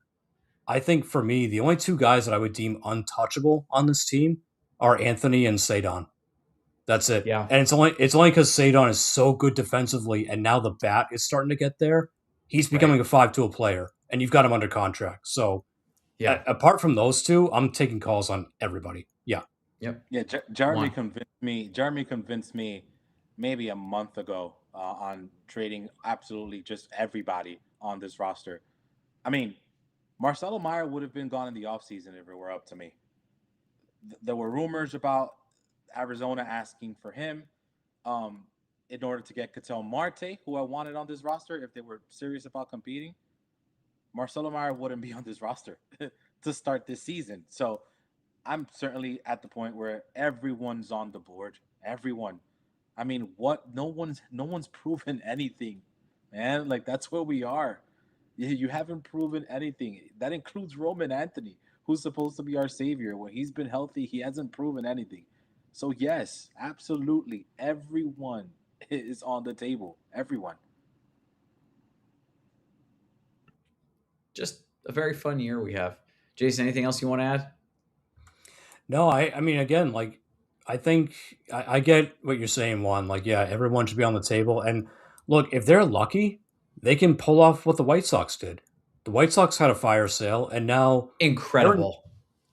I think for me, the only two guys that I would deem untouchable on this team are Anthony and Sadon. That's it. Yeah. And it's only because Sadon is so good defensively, and now the bat is starting to get there. He's becoming a 5-tool player, and you've got him under contract. So Yeah. apart from those two, I'm taking calls on everybody. Yeah. Yep. Yeah, One. Jeremy convinced me maybe a month ago on trading absolutely just everybody on this roster. I mean, Marcelo Meyer would have been gone in the offseason if it were up to me. There were rumors about Arizona asking for him um, in order to get Ketel Marte, who I wanted on this roster if they were serious about competing. Marcelo Meyer wouldn't be on this roster to start this season. So I'm certainly at the point where everyone's on the board. Everyone. I mean, what? No one's proven anything, man. Like that's where we are. You haven't proven anything. That includes Roman Anthony, who's supposed to be our savior. When he's been healthy, he hasn't proven anything. So yes, absolutely, everyone is on the table. Everyone. Just a very fun year we have. Jason, anything else you want to add? No, I mean, again, like, I think I get what you're saying, Juan. Like, yeah, everyone should be on the table. And look, if they're lucky, they can pull off what the White Sox did. The White Sox had a fire sale, and now they're in, Incredible.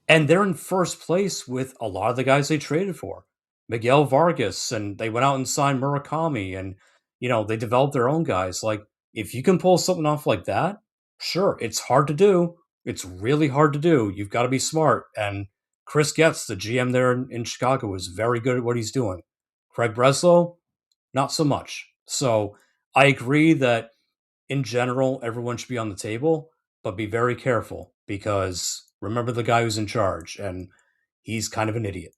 and they're in first place with a lot of the guys they traded for. Miguel Vargas, and they went out and signed Murakami, and they developed their own guys. Like, if you can pull something off like that, sure, it's hard to do. It's really hard to do. You've got to be smart. And Chris Getz, the GM there in Chicago, is very good at what he's doing. Craig Breslow, not so much. So I agree that in general, everyone should be on the table, but be very careful because remember the guy who's in charge, and he's kind of an idiot.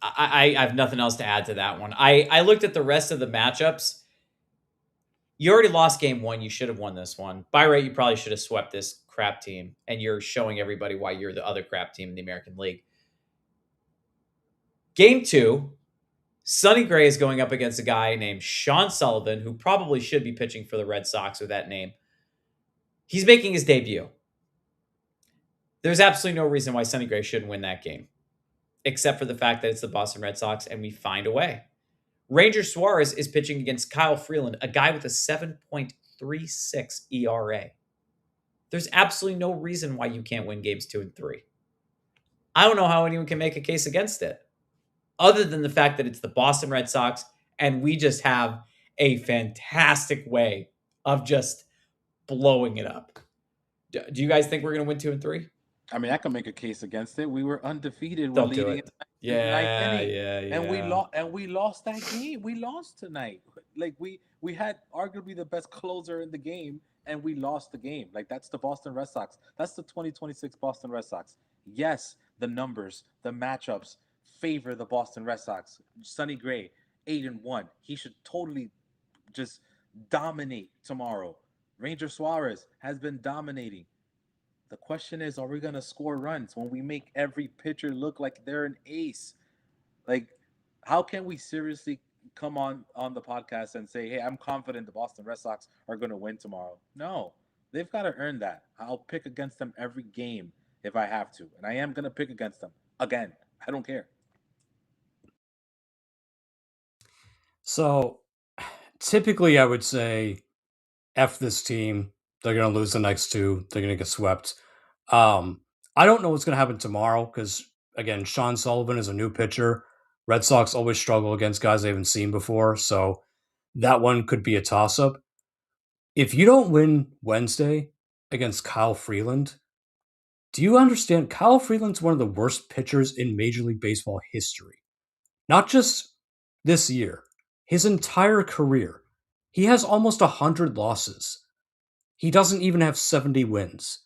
I have nothing else to add to that one. I looked at the rest of the matchups. You already lost game one. You should have won this one. By right, you probably should have swept this crap team, and you're showing everybody why you're the other crap team in the American League. Game two, Sonny Gray is going up against a guy named Sean Sullivan, who probably should be pitching for the Red Sox with that name. He's making his debut. There's absolutely no reason why Sonny Gray shouldn't win that game, except for the fact that it's the Boston Red Sox and we find a way. Ranger Suarez is pitching against Kyle Freeland, a guy with a 7.36 ERA. There's absolutely no reason why you can't win games 2 and 3. I don't know how anyone can make a case against it, other than the fact that it's the Boston Red Sox and we just have a fantastic way of just blowing it up. Do you guys think we're going to win 2 and 3? I mean, I can make a case against it. We were undefeated when Don't do leading it. in the ninth Yeah, inning, yeah, and we yeah. lost. And we lost that game. We lost tonight. Like we had arguably the best closer in the game, and we lost the game. Like that's the Boston Red Sox. That's the 2026 Boston Red Sox. Yes, the numbers, the matchups favor the Boston Red Sox. Sonny Gray, 8-1. He should totally just dominate tomorrow. Ranger Suarez has been dominating. The question is, are we going to score runs when we make every pitcher look like they're an ace? Like, how can we seriously come on the podcast and say, "Hey, I'm confident the Boston Red Sox are going to win tomorrow"? No, They've got to earn that. I'll pick against them every game if I have to, and I am gonna pick against them again. I don't care. So typically, I would say F this team. They're going to lose the next two. They're going to get swept. I don't know what's going to happen tomorrow because, again, Sean Sullivan is a new pitcher. Red Sox always struggle against guys they haven't seen before. So that one could be a toss up. If you don't win Wednesday against Kyle Freeland, do you understand? Kyle Freeland's one of the worst pitchers in Major League Baseball history. Not just this year, his entire career. He has almost 100 losses. He doesn't even have 70 wins.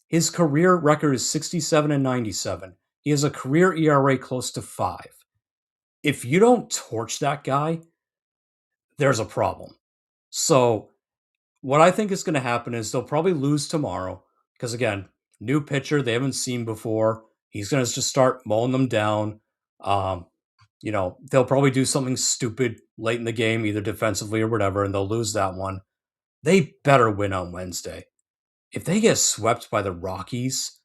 His career record is 67 and 97. He has a career ERA close to 5. If you don't torch that guy, there's a problem. So, what I think is going to happen is they'll probably lose tomorrow because, again, new pitcher they haven't seen before. He's going to just start mowing them down. They'll probably do something stupid late in the game, either defensively or whatever, and they'll lose that one. They better win on Wednesday. If they get swept by the Rockies,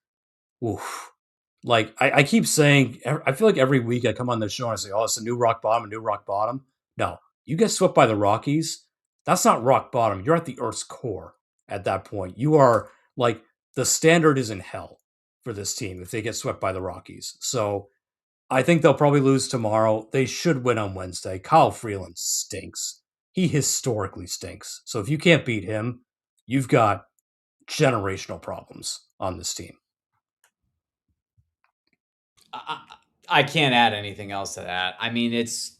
oof. Like I keep saying, I feel like every week I come on this show and I say, "Oh, it's a new rock bottom, a new rock bottom." No, you get swept by the Rockies. That's not rock bottom. You're at the Earth's core at that point. You are like the standard is in hell for this team if they get swept by the Rockies. So I think they'll probably lose tomorrow. They should win on Wednesday. Kyle Freeland stinks. He historically stinks. So if you can't beat him, you've got generational problems on this team. I can't add anything else to that. I mean, it's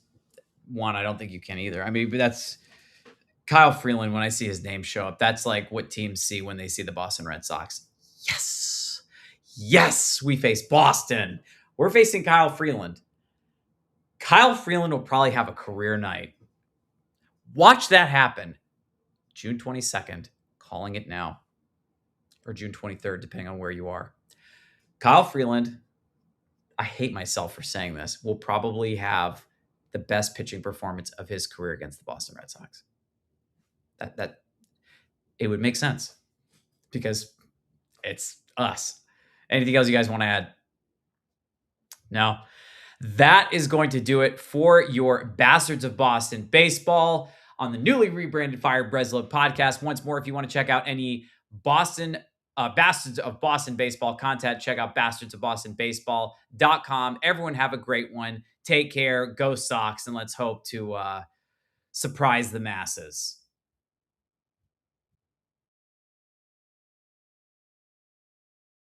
one, I don't think you can either. I mean, but that's Kyle Freeland. When I see his name show up, that's like what teams see when they see the Boston Red Sox. Yes. Yes, we face Boston. We're facing Kyle Freeland. Kyle Freeland will probably have a career night. Watch that happen. June 22nd, calling it now. Or June 23rd, depending on where you are. Kyle Freeland, I hate myself for saying this, will probably have the best pitching performance of his career against the Boston Red Sox. That it would make sense because it's us. Anything else you guys want to add? No. That is going to do it for your Bastards of Boston baseball on the newly rebranded Fire Breslow podcast. Once more, if you want to check out any Bastards of Boston baseball content, check out bastardsofbostonbaseball.com. Everyone have a great one. Take care. Go Sox. And let's hope to surprise the masses.